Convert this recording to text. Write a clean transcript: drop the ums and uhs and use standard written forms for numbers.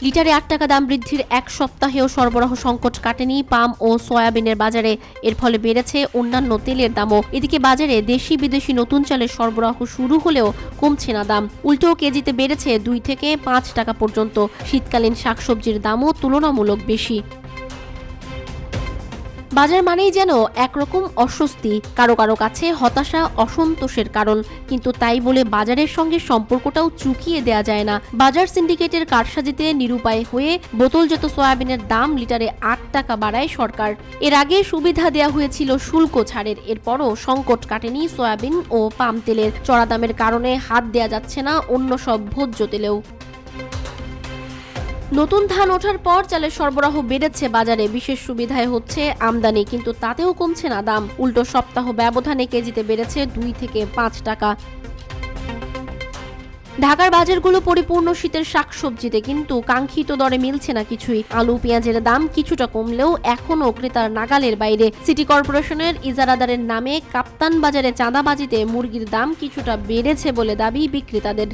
লিটারে ৮ টাকা দাম বৃদ্ধির এক সপ্তাহেও সরবরাহ সংকট কাটেনি পাম ও সয়াবিনের বাজারে। এর ফলে বেড়েছে অন্যান্য তেলের দামও। এদিকে বাজারে দেশি বিদেশি নতুন চালের সরবরাহ শুরু হলেও কমছে না দাম, উল্টো কেজিতে বেড়েছে ২ থেকে ৫ টাকা পর্যন্ত। শীতকালীন শাকসবজির দামও তুলনামূলক বেশি। বাজার মানেই যেন একরকম অস্বস্তি, কারো কারো কাছে হতাশা, অসন্তোষের কারণ। কিন্তু তাই বলে বাজারের সঙ্গে সম্পর্কটাও চুকিয়ে দেয়া যায় না। বাজার সিন্ডিকেটের কারসাজিতে নিরুপায় হয়ে বোতলজাত সয়াবিনের দাম লিটারে ৮ টাকা বাড়ায় সরকার। এর আগে সুবিধা দেয়া হয়েছিল শুল্ক ছাড়ের, এরপরও সংকট কাটেনি সয়াবিন ও পাম তেলের। চড়া দামের কারণে হাত দেয়া যাচ্ছে না অন্য সব ভোজ্য তেলেও। নতুন ধান ওঠার পর চালের সরবরাহ বেড়েছে বাজারে, বিশেষ সুবিধায় হচ্ছে আমদানি, কিন্তু তাতেও কমছে না দাম। উল্টো সপ্তাহ ব্যবধানে কেজিতে বেড়েছে ২ থেকে ৫ টাকা। ঢাকার বাজারগুলো পরিপূর্ণ শীতের শাকসবজিতে, কিন্তু কাঙ্ক্ষিত দরে মিলছে না কিছুই। আলু পেঁয়াজের দাম কিছুটা কমলেও এখনও ক্রেতার নাগালের বাইরে। সিটি কর্পোরেশনের ইজারাদারের নামে কাপ্তান বাজারে চাঁদাবাজিতে মুরগির দাম কিছুটা বেড়েছে বলে দাবি বিক্রেতাদের।